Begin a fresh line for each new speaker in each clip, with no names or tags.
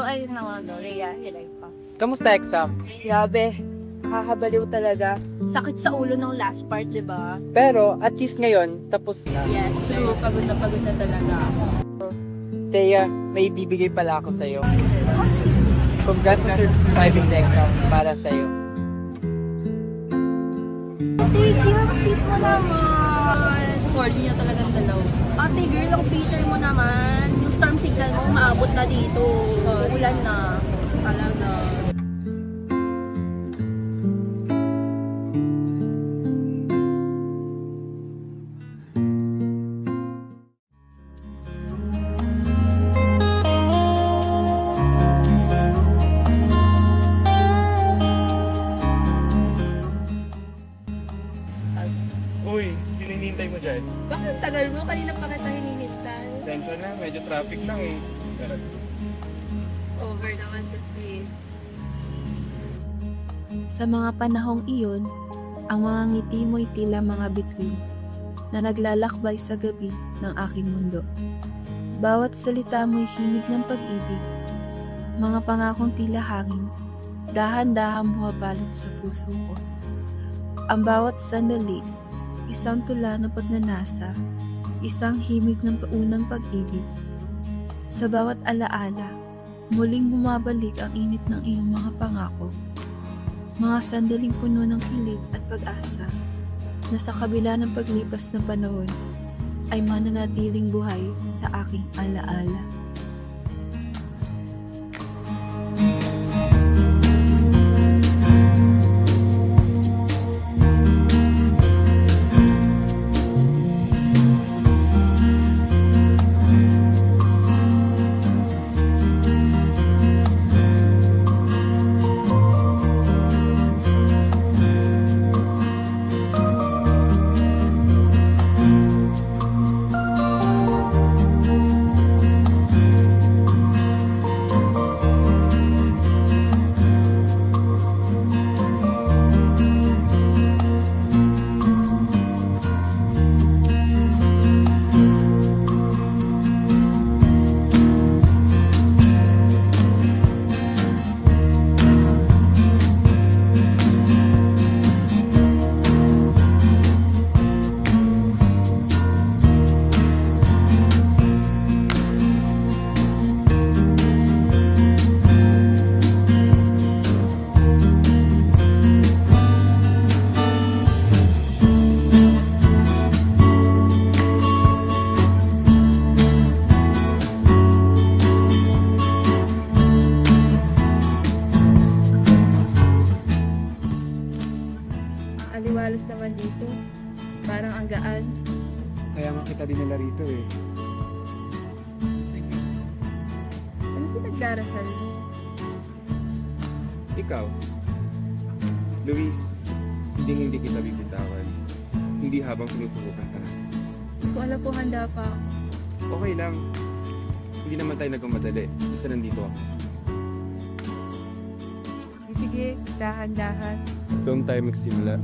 ayun na ano, Rhea, hilay pa.
Kamusta exam?
Grabe, nakakabaliw talaga. Sakit sa ulo ng last part, di ba?
Pero at least ngayon, tapos na.
Yes, true. Pagod na talaga ako.
Thea, may bibigay pala ako sa'yo. Congrats on surviving the exam para sa'yo.
Thank you, sweet mo naman. Corny niya talagang dalaw. Ate girl, ang Peter mo naman. Yung storm signal mo, maabot na dito. Ulan na. Talaga.
Uy, hinihintay mo dyan.
Bakit ang tagal mo? Kanina pa kita hinihintay.
Tension na, medyo traffic lang eh. Pero,
Over naman kasi.
Sa mga panahong iyon, ang mga ngiti mo'y tila mga bituin na naglalakbay sa gabi ng aking mundo. Bawat salita mo'y himig ng pag-ibig, mga pangakong tila hangin, dahan-dahang bumabalot sa puso ko. Ang bawat sandali, isang tula ng pagnanasa, isang himig ng paunang pag-ibig. Sa bawat alaala, muling bumabalik ang init ng iyong mga pangako. Mga sandaling puno ng kilig at pag-asa na sa kabila ng paglipas ng panahon ay mananatiling buhay sa aking alaala. Aliwalas naman dito. Parang ang gaan.
kaya nga kita dinala rito eh.
Ano pinagdarasal mo?
Ikaw, Luis, hindi kita bibitawan. Hindi habang sinusubukan ka na.
Hindi ko alam kung handa pa ako.
Okay lang. Hindi naman tayo nagmamadali. Basta nandito ako.
Sige, dahan-dahan.
Doon tayo magsimula.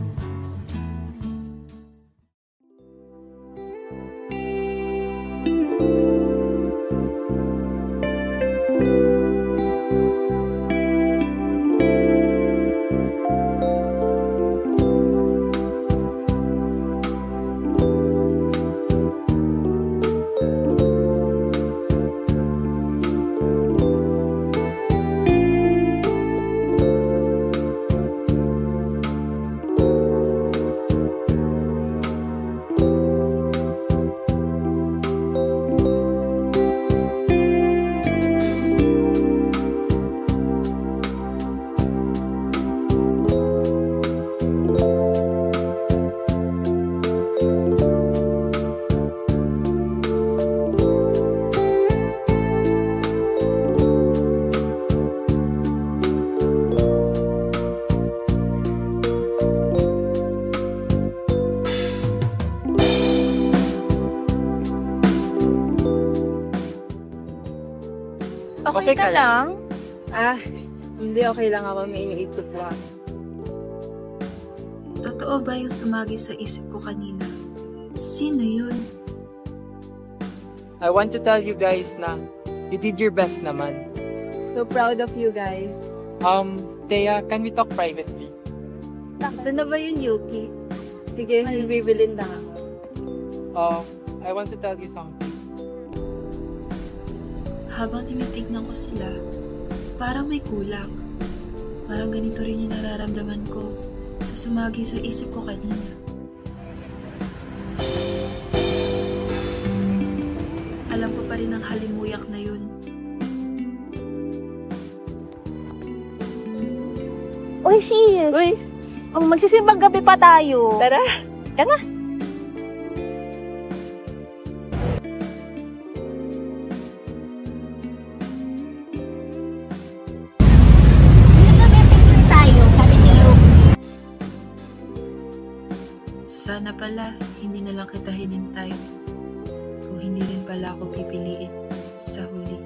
Okay ka lang?
Hindi okay lang ako, may iniisip ko.
Totoo ba yung sumagi sa isip ko kanina? Sino yun?
I want to tell you guys na you did your best naman.
So proud of you guys.
Thea, can we talk privately?
Ito na ba yung Yuki? Sige, bibilin na ako.
I want to tell you something.
Habang tinitignan ko sila, parang may kulang. Parang ganito rin yung nararamdaman ko sa sumagi sa isip ko kanina. Alam ko pa rin ang halimuyak na yun.
Uy, sis!
Uy,
Magsisimbang gabi pa tayo.
tara!
Nagbe-picture tayo, sabi ni Luke.
Sana pala, hindi na lang kita hinintay. Kung hindi rin pala ako pipiliin sa huli.